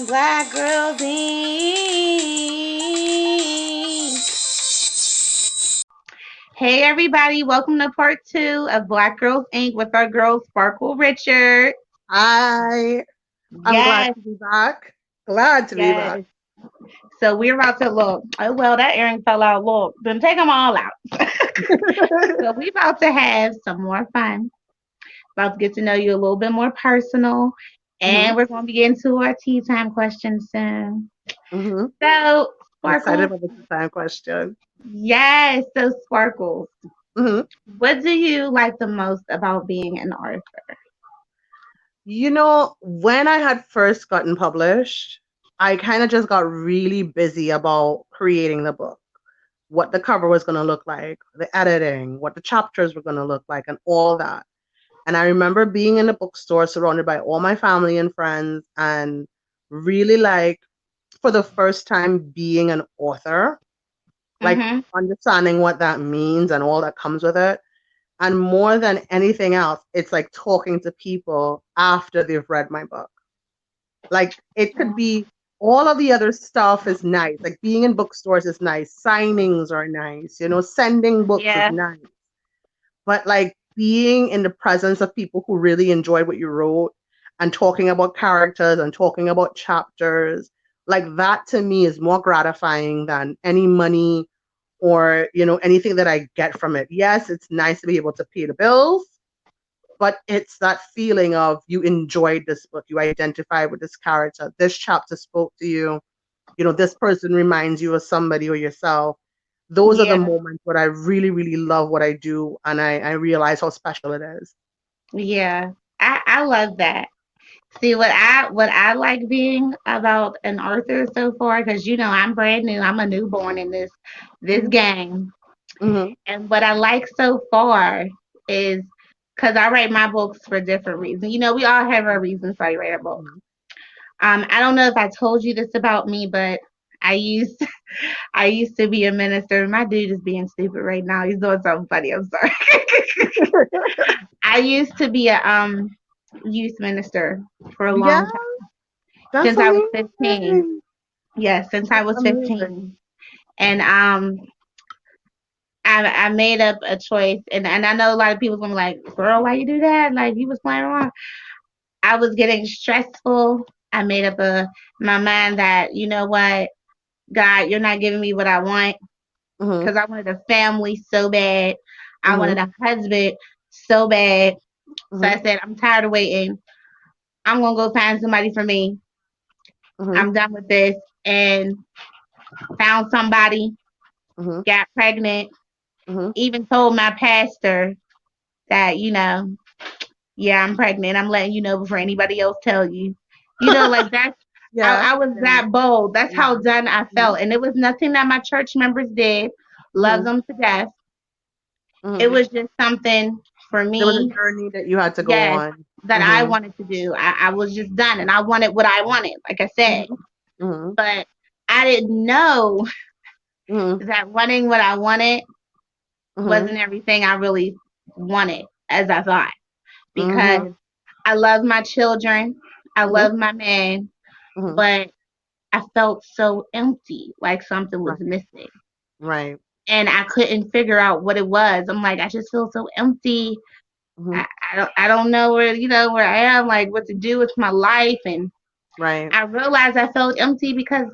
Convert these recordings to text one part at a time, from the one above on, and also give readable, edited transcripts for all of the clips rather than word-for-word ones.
Black Girls Inc. Hey everybody, welcome to part 2 of Black Girls Inc. with our girl Sparkle Richard. Hi, I'm glad Yes, to be back. Glad to be back. yes. So we're about to look. Oh well, that earring fell out. Look, then take them all out. So we're about to have some more fun. About to get to know you a little bit more personal, hmm and we're going to be getting to our tea time questions soon. hmm So I'm excited Sparkles, about the time question. yes. So Sparkles, hmm what do you like the most about being an author? When I had first gotten published, I kind of just got really busy about creating the book, what the cover was going to look like, the editing, what the chapters were going to look like, and all that. And I remember being in the bookstore surrounded by all my family and friends and really like for the first time being an author, like Mm-hmm. understanding what that means and all that comes with it. And more than anything else, it's like talking to people after they've read my book. Like it could be all of the other stuff is nice. Like being in bookstores is nice. Signings are nice. Sending books is Yeah. nice. But like being in the presence of people who really enjoyed what you wrote and talking about characters and talking about chapters, like that to me is more gratifying than any money or anything that I get from it. Yes, it's nice to be able to pay the bills, but it's that feeling of you enjoyed this book, you identify with this character, this chapter spoke to you, this person reminds you of somebody or yourself. Those are the Yeah. moments where I really, really love what I do, and I realize how special it is. Yeah. I love that. See what I like being about an author so far, because I'm brand new. I'm a newborn in this hmm game. hmm And what I like so far is because I write my books for different reasons. We all have our reasons why we write a book. I don't know if I told you this about me, but I used I used to be a minister. My dude is being stupid right now. He's doing something funny. I'm sorry. I used to be a youth minister for a Yeah, long time that's since I was 15. amazing. Yes, since I That's was amazing. 15. And I made up a choice, and I know a lot of people's gonna be like, "Girl, why you do that? Like you was playing around." I was getting stressful. I made up my mind that what, God, you're not giving me what I want, hmm because I wanted a family so bad. I hmm wanted a husband so bad. So hmm I said, I'm tired of waiting. I'm gonna go find somebody for me. hmm I'm done with this. And found somebody, hmm got pregnant, hmm even told my pastor that, yeah, I'm pregnant. I'm letting you know before anybody else tell you. Like that's Yeah, I was yeah. that bold. That's how Mhm, done I mhm, felt. And it was nothing that my church members did. Love mhm, them to death. It mhm. was just something for There was a me, journey that you had to go yes, on. that I Mhm, wanted to do. I was just done, and I wanted what I wanted, like I said. mhm, mhm, But I didn't know mhm, that wanting what I wanted mhm, wasn't everything I really wanted as I thought, mhm, because I love my children, I mhm, love my man, mhm. but I felt so empty, like something was Right, missing. right. And I couldn't figure out what it was. I'm like, I just feel so empty. Mhm, I don't know where I am, like what to do with my life. And right. I realized I felt empty because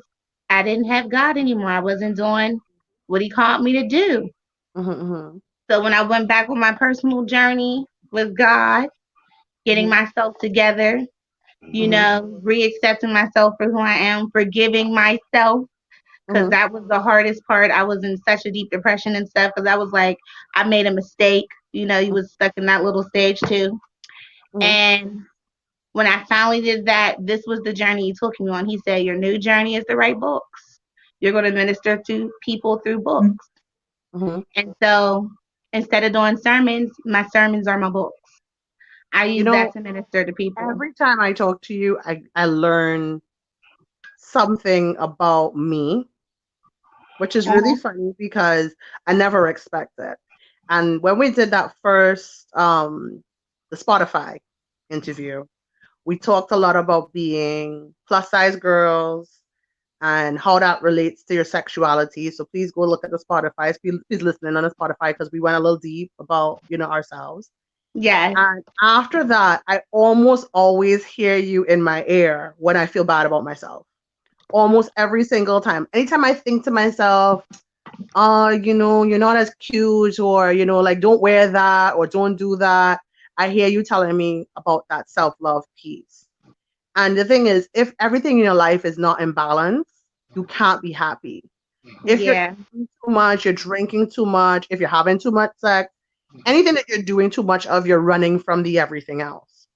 I didn't have God anymore. I wasn't doing what He called me to do. Mhm, mhm, So when I went back on my personal journey with God, getting mhm, myself together, mhm, re-accepting myself for who I am, forgiving myself, because mhm, that was the hardest part. I was in such a deep depression and stuff, because I was like, I made a mistake. He was stuck in that little stage too. mhm. And when I finally did that, this was the journey He took me on. He said, your new journey is to write books. You're going to minister to people through books. Mhm. And so instead of doing sermons, my sermons are my books. I You use that know, to minister to people. every time I talk to you, I learn something about me, which is really Uh-huh. funny because I never expect it. And when we did that first the Spotify interview, We talked a lot about being plus size girls and how that relates to your sexuality. So please go look at the Spotify. Please listen in on the Spotify because we went a little deep about, ourselves. Yes. And after that, I almost always hear you in my ear when I feel bad about myself. Almost every single time. Anytime I think to myself, you're not as cute, or, like, don't wear that or don't do that, I hear you telling me about that self love piece. And the thing is, if everything in your life is not in balance, you can't be happy. If you're Yeah. eating too much, you're drinking too much, if you're having too much sex, anything that you're doing too much of, you're running from the everything else.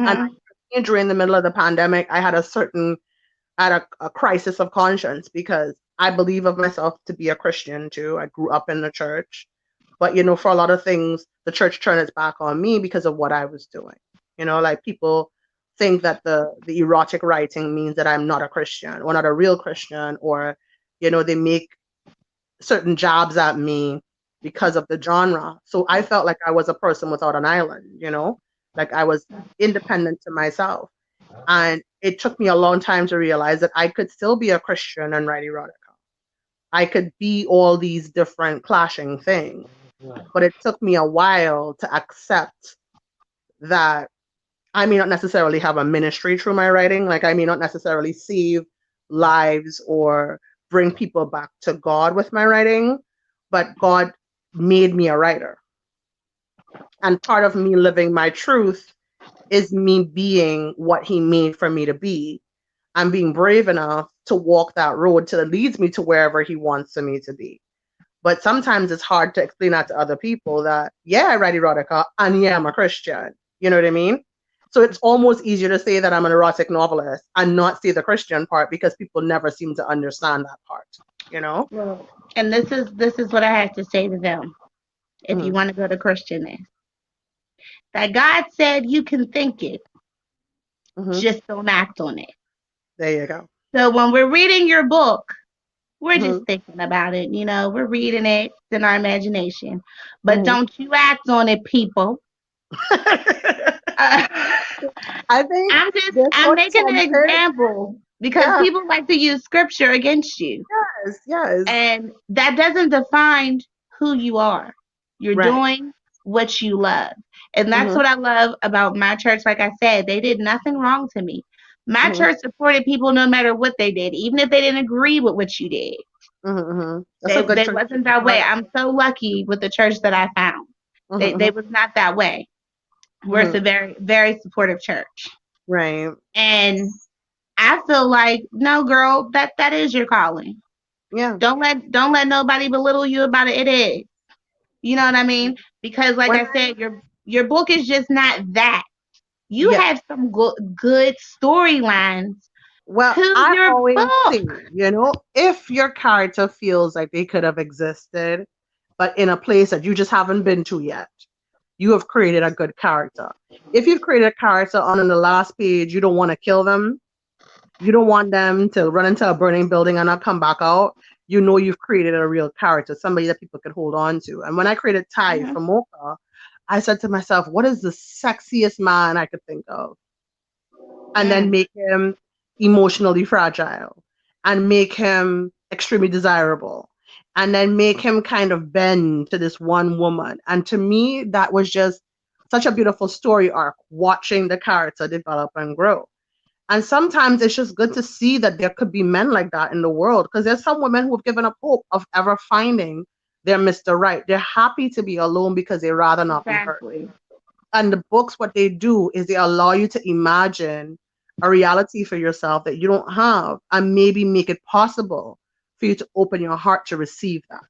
And Mhm. during the middle of the pandemic, I had a crisis of conscience because I believe of myself to be a Christian too. I grew up in the church, but for a lot of things, the church turned its back on me because of what I was doing. Like, people think that the erotic writing means that I'm not a Christian or not a real Christian, or they make certain jabs at me because of the genre. So I felt like I was a person without an island, like I was independent to myself. And it took me a long time to realize that I could still be a Christian and write erotica. I could be all these different clashing things. But it took me a while to accept that I may not necessarily have a ministry through my writing. Like, I may not necessarily save lives or bring people back to God with my writing, but God made me a writer. And part of me living my truth is me being what He made for me to be. I'm being brave enough to walk that road till it leads me to wherever He wants me to be. But sometimes it's hard to explain that to other people that, yeah, I write erotica and yeah, I'm a Christian. You know what I mean? So it's almost easier to say that I'm an erotic novelist and not say the Christian part because people never seem to understand that part, you know? Well, and this is what I have to say to them. If you Mm-hmm. want to go to Christianness, that God said you can think it, Mm-hmm. just don't act on it. There you go. So when we're reading your book, we're just Mm-hmm. thinking about it. We're reading it in our imagination, but Mm-hmm. don't you act on it, people. Uh, I think they're I'm so making an tempted. example because Yeah. people like to use scripture against you. Yes. Yes. And that doesn't define who you are. You're Right. doing what you love. And that's Mm-hmm. what I love about my church. Like I said, they did nothing wrong to me. My Mm-hmm. church supported people no matter what they did, even if they didn't agree with what you did. Mm-hmm. Mm-hmm. That's a good They church to wasn't be that way. part of. I'm so lucky with the church that I found. Mm-hmm. They Mm-hmm. was not that way. We're Mm-hmm. a very, very supportive church. Right. And I feel like, no, girl, that is your calling. Yeah. Don't let nobody belittle you about it. It is. You know what I mean? Because like When I said, your book is just not that. You Yeah. have some good storylines Well, to I your always book. say, if your character feels like they could have existed, but in a place that you just haven't been to yet, you have created a good character. If you've created a character on the last page, you don't want to kill them, you don't want them to run into a burning building and not come back out, you've created a real character, somebody that people could hold on to. And when I created Ty Mhm. from Mocha, I said to myself, what is the sexiest man I could think of? And then Mm. make him emotionally fragile and make him extremely desirable and then make him kind of bend to this one woman. And to me, that was just such a beautiful story arc, watching the character develop and grow. And sometimes it's just good to see that there could be men like that in the world, because there's some women who have given up hope of ever finding their Mr. Right. They're happy to be alone because they rather not be hurt. Exactly. And the books, what they do is they allow you to imagine a reality for yourself that you don't have, and maybe make it possible for you to open your heart to receive that.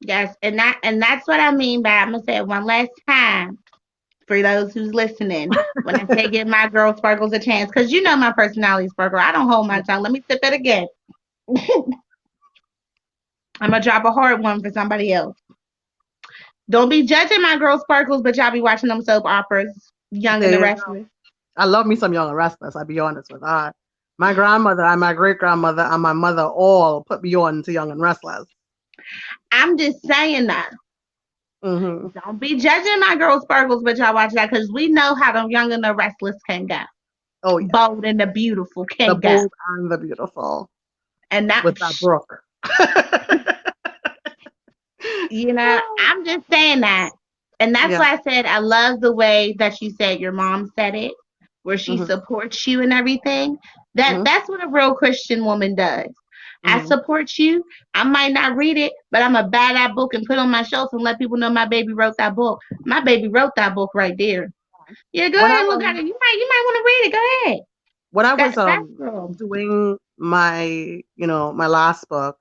Yes, and that's what I mean by, I'm gonna say it one last time for those who's listening. When I say give my girl Sparkles a chance, because you know my personality, Sparkle. I don't hold my tongue. Let me sip it again. I'm gonna drop a hard one for somebody else. Don't be judging my girl Sparkles, but y'all be watching them soap operas, Young and There the you go. Restless. I love me some Young and Restless, I'll be honest with that. My grandmother and my great grandmother and my mother all put me on to Young and Restless. I'm just saying that. Hmm. Don't be judging my girl Sparkles, but y'all watch that because we know how the young and the restless can go. Oh yeah, Bold and the beautiful the can go. bold and the beautiful And that, with that brook. I'm just saying that. And that's Yeah. why I said I love the way that you said your mom said it, where she Hmm. supports you and everything. That's what a real Christian woman does. I Hmm. support you. I might not read it, but I'm gonna buy that book and put it on my shelf and let people know my baby wrote that book. My baby wrote that book right there. Yeah, go When I ahead and look was at it. You might want to read it. Go ahead. when I was That's real. doing my my last book,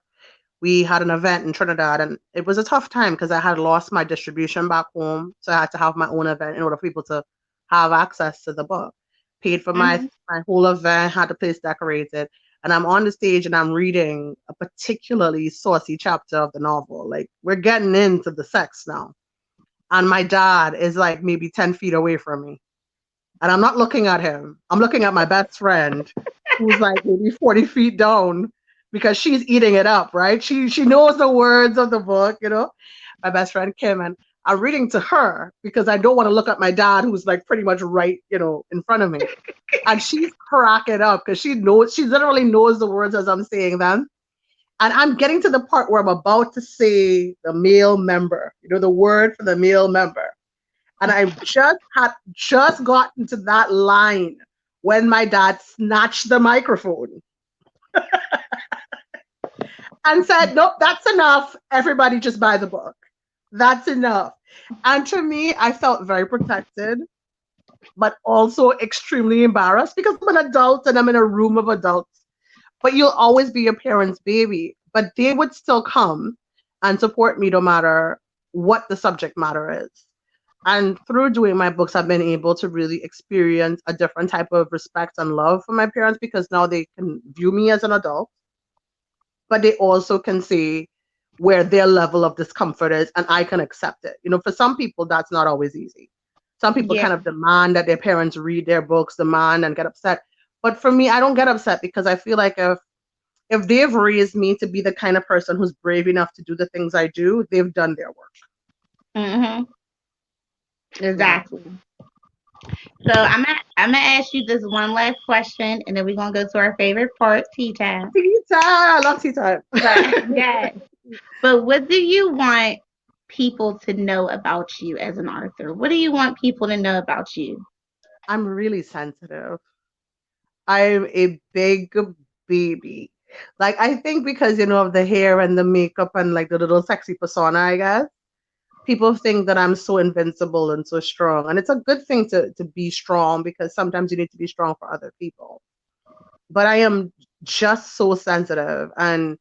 we had an event in Trinidad, and it was a tough time because I had lost my distribution back home, so I had to have my own event in order for people to have access to the book. Paid for Mhm. my whole event, had the place decorated, and I'm on the stage and I'm reading a particularly saucy chapter of the novel. Like we're getting into the sex now, and my dad is like maybe 10 feet away from me, and I'm not looking at him. I'm looking at my best friend, who's like maybe 40 feet down because she's eating it up, right? She knows the words of the book. My best friend Kim, and I'm reading to her because I don't want to look at my dad, who's like pretty much right, in front of me. And she's cracking up because she literally knows the words as I'm saying them. And I'm getting to the part where I'm about to say the male member, the word for the male member. And I just gotten to that line when my dad snatched the microphone and said, "Nope, that's enough. Everybody just buy the book. That's enough." And to me, I felt very protected, but also extremely embarrassed because I'm an adult and I'm in a room of adults. But you'll always be your parents' baby. But they would still come and support me no matter what the subject matter is. And through doing my books, I've been able to really experience a different type of respect and love for my parents because now they can view me as an adult, but they also can see where their level of discomfort is and I can accept it. For some people, that's not always easy. Some people Yeah. kind of demand that their parents read their books, demand and get upset. But for me, I don't get upset because I feel like if they've raised me to be the kind of person who's brave enough to do the things I do, they've done their work. Mhm. Yeah. Exactly. So I'm gonna ask you this one last question, and then we're gonna go to our favorite part, tea time. Tea time. I love tea time. But yeah. But what do you want people to know about you as an author? What do you want people to know about you? I'm really sensitive. I'm a big baby. Like I think because of the hair and the makeup and like the little sexy persona, I guess. People think that I'm so invincible and so strong. And it's a good thing to be strong because sometimes you need to be strong for other people. But I am just so sensitive and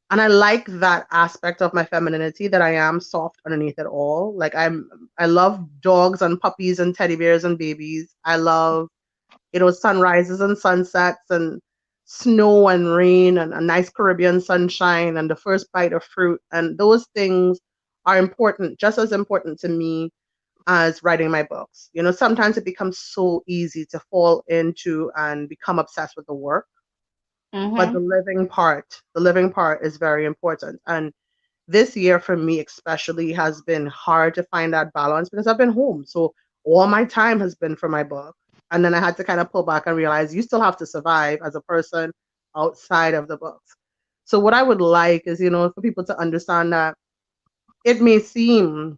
I like that aspect of my femininity that I am soft underneath it all. Like I love dogs and puppies and teddy bears and babies. I love sunrises and sunsets and snow and rain and a nice Caribbean sunshine and the first bite of fruit. And those things are important, just as important to me as writing my books. Sometimes it becomes so easy to fall into and become obsessed with the work, but Mhm. the living part is very important. And this year for me especially has been hard to find that balance because I've been home. So all my time has been for my book. And then I had to kind of pull back and realize you still have to survive as a person outside of the books. So what I would like is, for people to understand that it may seem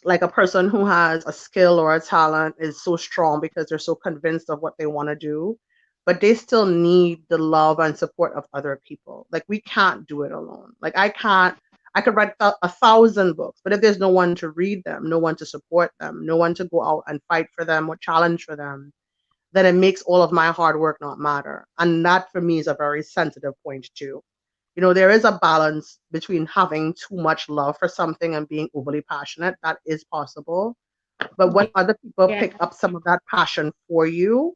like a person who has a skill or a talent is so strong because they're so convinced of what they want to do, but they still need the love and support of other people. Like we can't do it alone. Like I could write 1,000 books, but if there's no one to read them, no one to support them, no one to go out and fight for them or challenge for them, then it makes all of my hard work not matter. And that for me is a very sensitive point too. There is a balance between having too much love for something and being overly passionate. That is possible. But when other people Yeah. pick up some of that passion for you,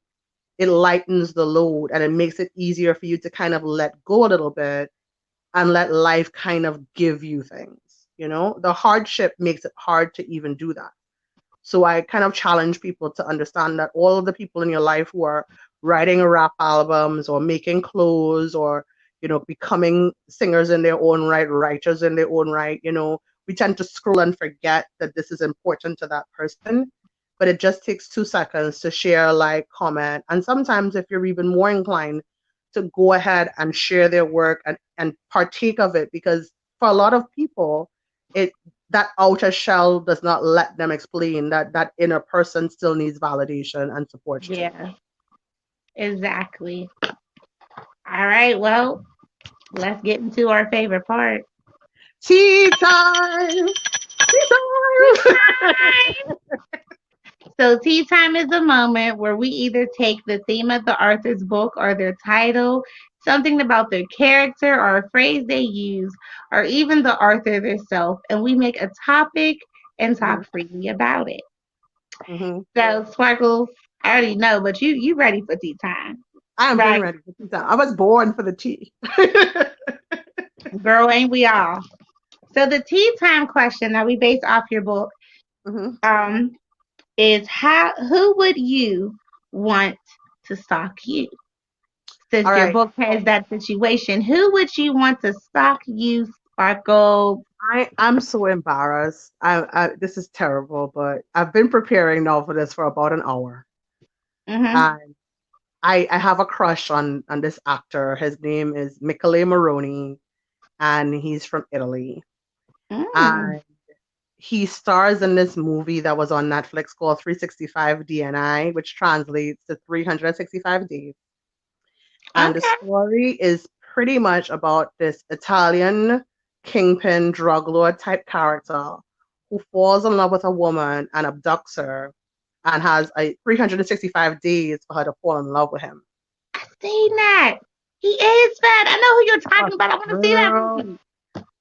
it lightens the load and it makes it easier for you to kind of let go a little bit and let life kind of give you things. The hardship makes it hard to even do that. So I kind of challenge people to understand that all of the people in your life who are writing rap albums or making clothes or becoming singers in their own right, writers in their own right, we tend to scroll and forget that this is important to that person. But it just takes 2 seconds to share, like, comment. And sometimes, if you're even more inclined to go ahead and share their work and partake of it, because for a lot of people, it that outer shell does not let them explain that that inner person still needs validation and support too. Yeah, exactly. All right, well, let's get into our favorite part. Tea time! Tea time! So, tea time is a moment where we either take the theme of the author's book or their title, something about their character or a phrase they use, or even the author themselves, and we make a topic and Mhm, talk freely about it. mhm. So, Sparkles, I already know, but you ready for tea time, I am very right? ready for tea time. I was born for the tea. Girl, ain't we all? So, the tea time question that we base off your book Mhm. um, is who would you want to stalk you? All Since your right. book has that situation, who would you want to stalk you, Sparkle? I'm so embarrassed. This is terrible, but I've been preparing now for this for about an hour. Mm-hmm. And I have a crush on this actor. His name is Michele Moroni, and he's from Italy. Mm. And he stars in this movie that was on Netflix called 365 DNI, which translates to 365 days. And the Okay. story is pretty much about this Italian kingpin drug lord type character who falls in love with a woman and abducts her and has a 365 days for her to fall in love with him. I seen that. He is fat. I know who you're Oh, talking about. I want to see that girl, movie.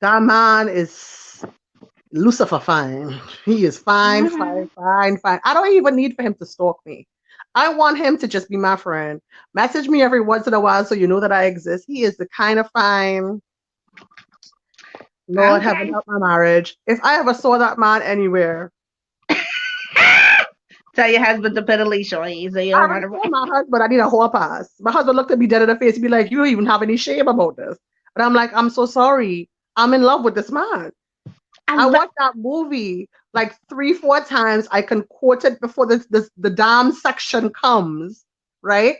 that man is Lucifer fine. He is fine, Mm-hmm. fine, fine, fine. I don't even need for him to stalk me. I want him to just be my friend. Message me every once in a while so you know that I exist. He is the kind of fine. Lord, heaven Okay. help my marriage. If I ever saw that man anywhere, Tell your husband to put a leash on you so you I don't run already told away. my husband I need a hall pass. My husband looked at me dead in the face and be like, "You don't even have any shame about this." But I'm like, "I'm so sorry. I'm in love with this man." I I love. watched that movie like 3, 4 times. I can quote it before the damn section comes, right?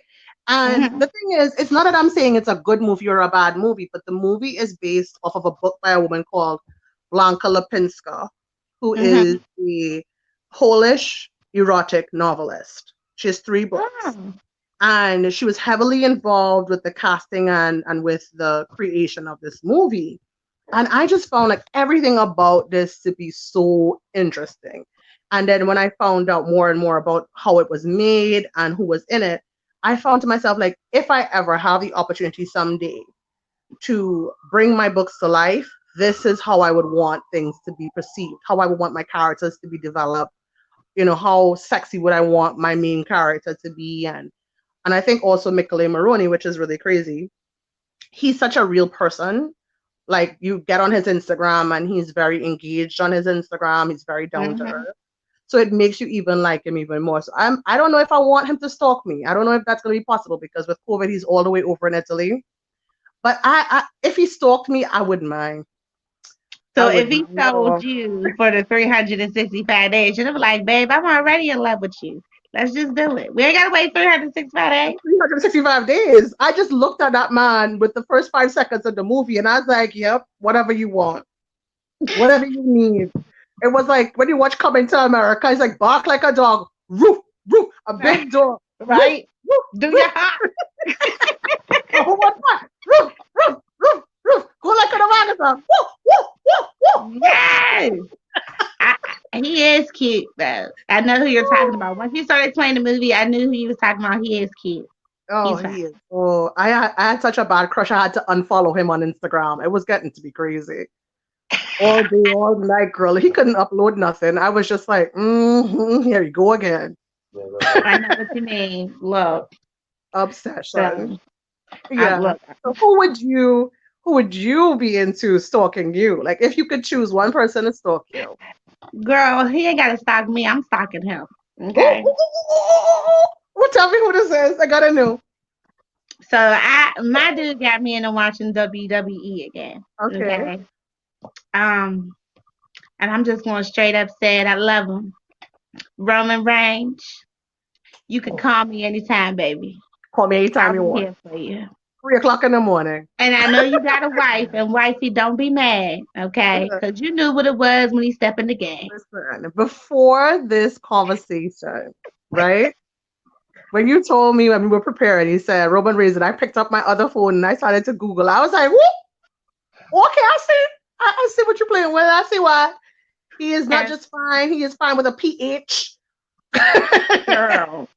And Mm-hmm. the thing is, it's not that I'm saying it's a good movie or a bad movie, but the movie is based off of a book by a woman called Blanka Lipinska, who is Mm-hmm. a Polish erotic novelist. She has 3 books. Oh. And she was heavily involved with the casting and with the creation of this movie. And I just found like everything about this to be so interesting. And then when I found out more and more about how it was made and who was in it, I found to myself like, if I ever have the opportunity someday to bring my books to life, this is how I would want things to be perceived, how I would want my characters to be developed, how sexy would I want my main character to be. And I think also Michele Moroni, which is really crazy, he's such a real person. Like, you get on his Instagram and he's very engaged on his Instagram. He's very down to Mm-hmm. earth. So it makes you even like him even more. So I don't know if I want him to stalk me. I don't know if that's gonna be possible because with COVID he's all the way over in Italy. But I if he stalked me, I wouldn't mind. I So if wouldn't he mind at told all. you for the 365 days, you'd be like, babe, I'm already in love with you. Let's just do it. We ain't gotta wait 365 days. 365 days. I just looked at that man with the first 5 seconds of the movie and I was like, yep, whatever you want, whatever you need. It was like when you watch Coming to America, it's like bark like a dog, roof, roof, a big dog, roof, Right? roof, Do your roof, heart. a whole one part, roof, roof, roof, roof, go like an orangutan, woof, woof, woof, woof, woof. Yes. I, he is cute though. I know who you're talking about. Once you started playing the movie, I knew who you was talking about. He is cute. Oh, He's fine. he is. Oh, I had such a bad crush. I had to unfollow him on Instagram. It was getting to be crazy. All day, all night, girl. He couldn't upload nothing. I was just like, here you go again. I know what you mean. Look, Obsession. so I Yeah. look, So who would you be into stalking you? Like if you could choose one person to stalk you. girl. He ain't gotta stalk me. I'm stalking him. Oh, Okay. oh, oh, oh, oh, oh. Tell me who this is. I gotta know. So my dude got me into watching WWE again. Okay. Okay. Um, and I'm just going to straight up say it. I love him. Roman Range, you can Oh, call me anytime, baby. call me anytime I'll you be want. here for you. 3 o'clock in the morning. And I know you got a wife, and wifey, don't be mad, okay? Because you knew what it was when he stepped in the game. Listen, before this conversation, right? When you told me when we were preparing, you said Roman Reigns, and I picked up my other phone and I started to Google. I was like, whoop, okay, I see. I see what you're playing with. I see why. He is not And just fine, he is fine with a PH. girl,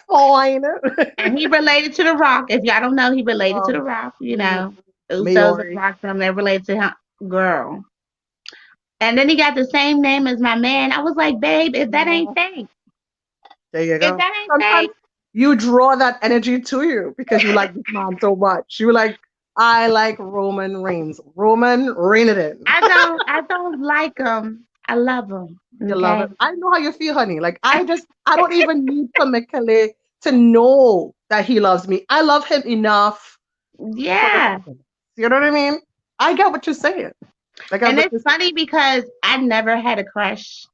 Fine. and he related to The Rock. If y'all don't know, he related to The Um, Rock. mm, Usos and Maori. Rock, them, they related to him. Girl. And then he got the same name as my man. I was like, babe, if that ain't Oh, fake, there you if go. that ain't Sometimes fake, you draw that energy to you because you like this man so much. You were like, I like Roman Reigns. Roman, rein it in. I don't like him. I love him. You love Okay. it. I know how you feel, honey. Like I don't even need for Michele to know that he loves me. I love him enough for the Yeah. second. You know what I mean? I get what you're saying. Like I And what it's you're saying. funny because I never had a crush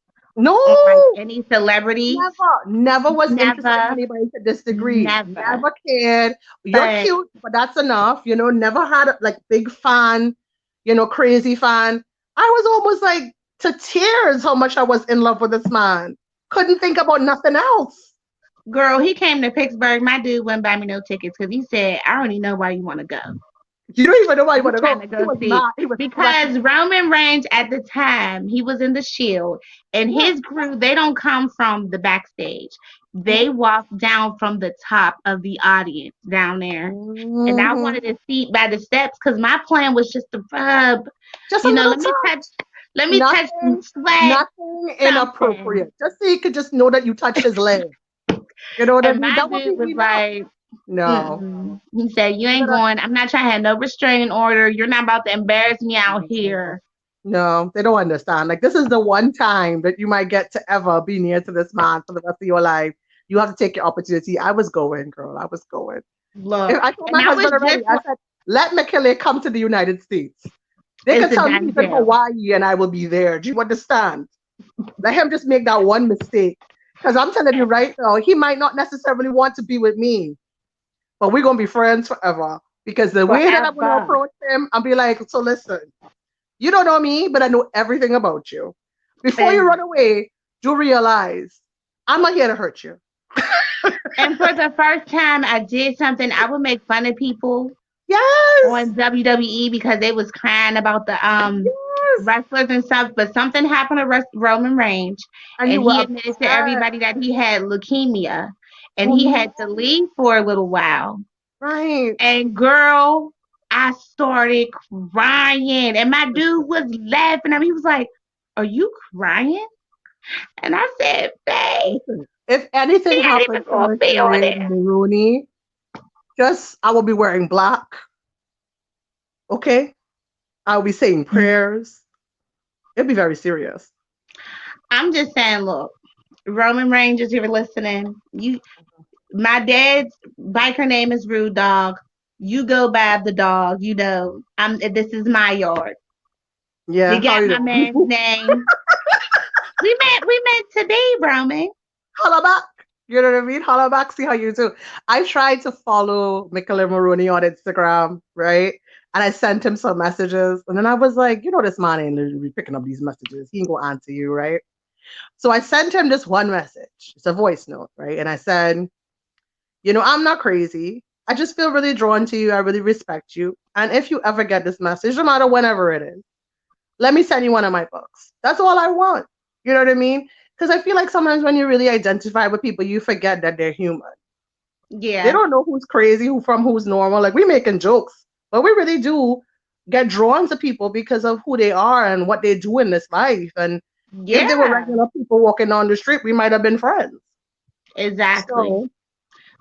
on like No, any celebrities. never was interested in Never. anybody to this degree. Never. Never cared. You're But cute, but that's enough. Never had a, like big fan, crazy fan. I was almost like to tears how much I was in love with this man. Couldn't think about nothing else. girl, he came to Pittsburgh. My dude wouldn't buy me no tickets because he said, I already know why you want to go. You don't even know why you I'm want to trying go. to He go was see. mad. He was sweating. Because Roman Reigns at the time, he was in the Shield, and Yeah. his crew, they don't come from the backstage. They Mhm. walk down from the top of the audience down there. And I Mhm. wanted a seat by the steps because my plan was just to rub, Just a little touch. let me touch some Nothing, sweat, nothing something. inappropriate. Just so you could just know that you touched his leg. You know what I And mean? my That would dude was be enough. like, No. mm-mm. He said, you None ain't of that. going. I'm not trying to have no restraining order. You're not about to embarrass me out here. No, they don't understand. Like this is the one time that you might get to ever be near to this man for the rest of your life. You have to take your opportunity. I was going, girl. I was going. Look, I told and my that was husband already. just I what said, let McKinley come to the United States. They it's could a tell me done he's in deal. Hawaii and I will be there. Do you understand? Let him just make that one mistake. Because I'm telling you right now, he might not necessarily want to be with me, but we're gonna be friends forever. Because the way that I'm gonna Forever. approach him, I'll be like, so listen, you don't know me, but I know everything about you. Before you And run away, do realize I'm not here to hurt you. and for the first time I did something, I would make fun of people Yes, on WWE because they was crying about the yes. wrestlers and stuff, but something happened to Roman Reigns, And you and were he admitted to upset. everybody that he had leukemia, and Oh he no. had to leave for a little while. Right. And girl, I started crying, and my dude was laughing at me. He was like, "Are you crying?" And I said, "Babe, Listen, if he anything ain't even happens to gonna be on Mercury there." Maroney, just I will be wearing black, okay? I'll be saying prayers. It'll be very serious. I'm just saying, look, Roman Reigns, if you're listening, my dad's biker name is Rude Dog. You go by the dog. This is my yard. You Yeah, how got you my doing? man's name. We met today, Roman. Holla back. You know what I mean? Holla back, see how you do. I tried to follow Michael Maroney on Instagram, right? And I sent him some messages. And then I was like, this man ain't literally picking up these messages. He ain't gonna answer you, right? So I sent him this one message. It's a voice note, right? And I said, I'm not crazy. I just feel really drawn to you. I really respect you. And if you ever get this message, no matter whenever it is, let me send you one of my books. That's all I want. You know what I mean? Because I feel like sometimes when you really identify with people, you forget that they're human. They Yeah, don't know who's crazy, who's normal. Like we making jokes, but we really do get drawn to people because of who they are and what they do in this life. And if they were yeah, regular people walking down the street, we might have been friends. exactly. So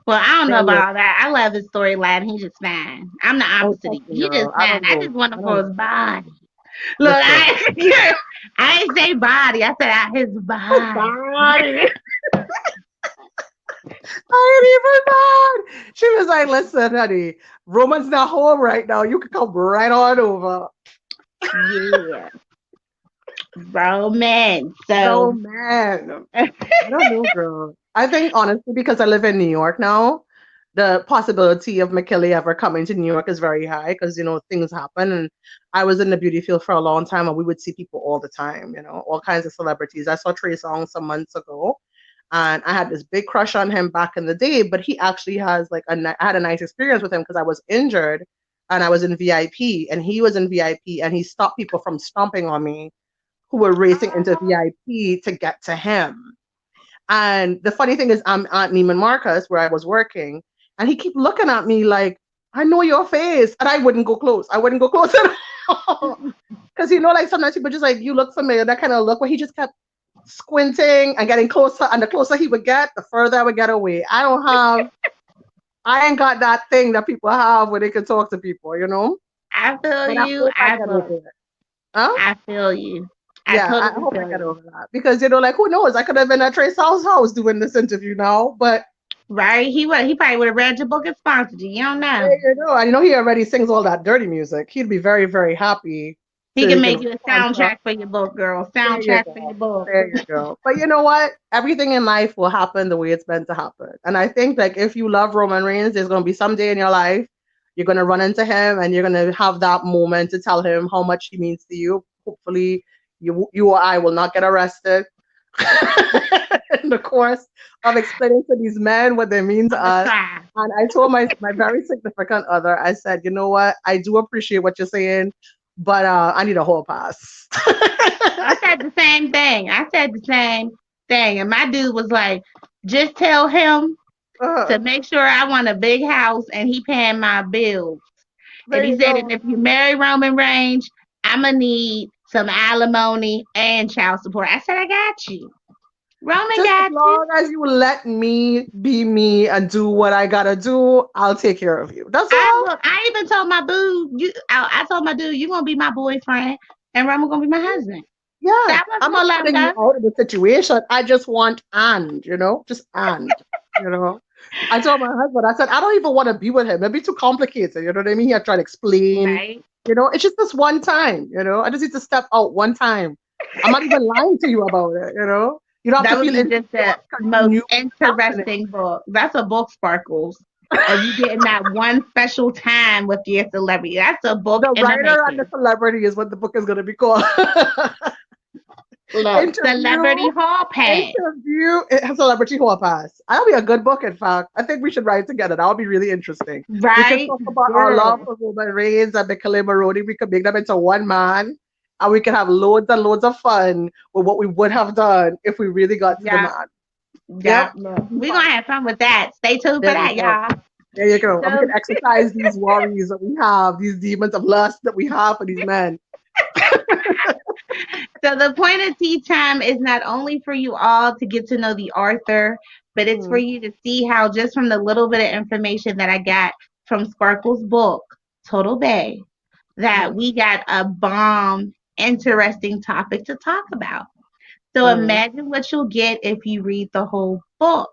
Well, I don't know there you about go. all that. I love his storyline. He's just fine. I'm the Oh, opposite of trust you. me, He just girl. I fine. don't I know. just want I him for don't his body. Look, listen. I didn't say body. I said his body. Body. I ain't even mad. She was like, listen, honey, Roman's not home right now. You can come right on over. Yeah. Romance. Oh So man. I don't know, girl. I think honestly, because I live in New York now, the possibility of McKinley ever coming to New York is very high because things happen. And I was in the beauty field for a long time, and we would see people all the time. All kinds of celebrities. I saw Trey Songz some months ago, and I had this big crush on him back in the day. But he actually has like I had a nice experience with him because I was injured, and I was in VIP, and he was in VIP, and he stopped people from stomping on me who were racing into VIP to get to him. And the funny thing is, I'm at Neiman Marcus where I was working, and he kept looking at me like, I know your face. And I wouldn't go close. I wouldn't go close at all. Because, like sometimes people just like, you look familiar, that kind of look, where he just kept squinting and getting closer. And the closer he would get, the further I would get away. I ain't got that thing that people have where they can talk to people. I feel But I you. hope I get over it. Huh? I feel you. I Yeah, I totally hope I feel get you. over that because like who knows? I could have been at Trey Songz's house doing this interview now, but Right? He probably would have read your book and sponsored you. You don't know. there you go. I know he already sings all that dirty music. He'd be very, very happy He to can he make can you a sponsor. soundtrack for your book, girl. There you Soundtrack for your go. book. There you go. But you know what? Everything in life will happen the way it's meant to happen. And I think like if you love Roman Reigns, there's gonna be some day in your life you're gonna run into him and you're gonna have that moment to tell him how much he means to you. Hopefully, you or I will not get arrested in the course of explaining to these men what they mean to I'm gonna us. try. And I told my very significant other, I said, you know what? I do appreciate what you're saying, but I need a whole pass. I said the same thing. I said the same thing, and my dude was like, "Just tell him to uh, make sure I want a big house and he paying my bills." And there he you said, go. "And if you marry Roman Reigns, I'ma need some alimony and child support." I said, "I got you. Roman Just as got you." long as you let me be me and do what I gotta do, I'll take care of you. That's I all. look. I even told my boo. I told my dude, "You gonna be my boyfriend, and Roman gonna be my husband." So Yeah, I wasn't I'm not gonna let him putting you go. out of the situation. I just want just you know. I told my husband, I said, I don't even want to be with him. It'd be too complicated. You know what I mean? He had tried to explain, Right? it's just this one time. I just need to step out one time. I'm not even lying to you about it. You don't have That to would feel be insecure just the because you most knew what was interesting book. That's a book, Sparkles. Of you getting that one special time with your celebrity. That's a book the in the writer and the making. celebrity is what the book is going to be called. Look, interview, Celebrity Hall Pass. celebrity who pass. That'll be a good book, in fact. I think we should write together. That would be really interesting. We could Right? talk about our love Girl. for Roman Reigns and Michael Maroney. We could make them into one man, and we could have loads and loads of fun with what we would have done if we really got to the Yeah. man. Yeah. Yep, Look. it'd be We're fun. gonna have fun with that. Stay tuned for There you that, go. y'all. There you go. And we can So exercise these worries that we have, these demons of lust that we have for these men. So the point of tea time is not only for you all to get to know the author, but it's for Mm, you to see how just from the little bit of information that I got from Sparkle's book, Total Bay, that mm, we got a bomb, interesting topic to talk about. So mm. imagine what you'll get if you read the whole book.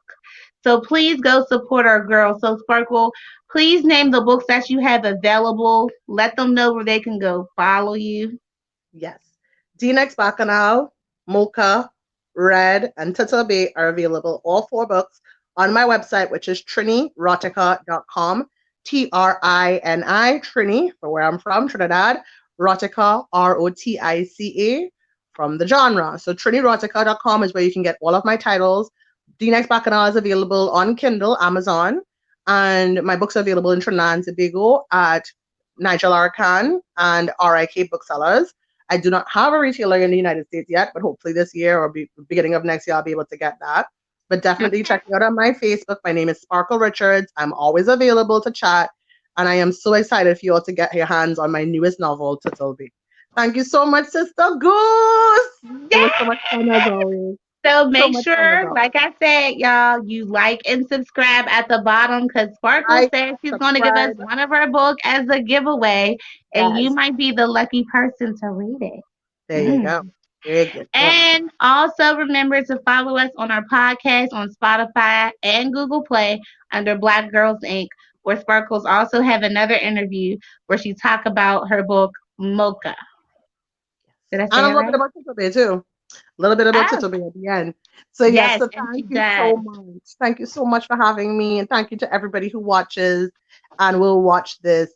So please go support our girls. So Sparkle, please name the books that you have available. Let them know where they can go follow you. Yes. D-Next Bacchanal, Mocha, Red, and Turtle Bay are available, all four books, on my website, which is trinirotica.com. Trini, Trini, for where I'm from, Trinidad, Rotica, Rotica, from the genre. So trinirotica.com is where you can get all of my titles. D-Next Bacchanal is available on Kindle, Amazon, and my books are available in Trinidad and Tobago at Nigel Arcan and RIK Booksellers. I do not have a retailer in the United States yet, but hopefully this year or beginning of next year, I'll be able to get that. But definitely Okay. check me out on my Facebook. My name is Sparkle Richards. I'm always available to chat. And I am so excited for you all to get your hands on my newest novel, Toby. Thank you so much, Sister Goose. It was so much Yeah. fun as always. So So make much fun as sure, always. like I said, y'all, you like and subscribe at the bottom because Sparkle Like, says she's going to give us subscribe. one of her book as a giveaway, and you Yes. might be the lucky person to read it. There you Mm. go. There you go. And also remember to follow us on our podcast on Spotify and Google Play under Black Girls Inc., where Sparkles also have another interview where she talk about her book Mocha. Did I say And a that little bit right? about Tito too. A little bit about Oh, Tito at the end. So yes, yes, so and she thank you does. so much. Thank you so much for having me, and thank you to everybody who watches and will watch this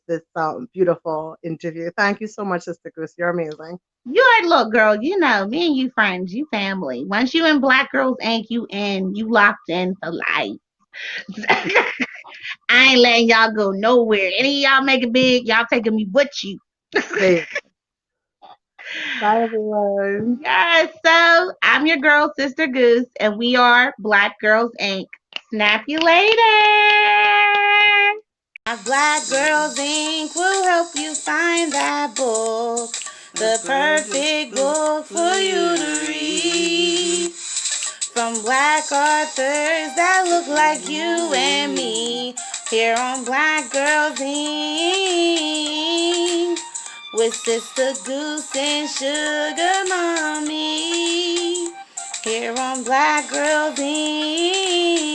beautiful interview. Thank you so much, Sister Goose. You're amazing. You already look, girl. You know, me and you friends, you family. Once you in Black Girls Inc., you in, you locked in for life. I ain't letting y'all go nowhere. Any of y'all make it big, y'all taking me with you. There. Bye everyone. Yes, so I'm your girl, Sister Goose, and we are Black Girls Inc. Snap you later. Black Girls Inc. will help you find that book, the perfect book for you to read. From black authors that look like you and me, here on Black Girls Inc. With Sister Goose and Sugar Mommy, here on Black Girls Inc.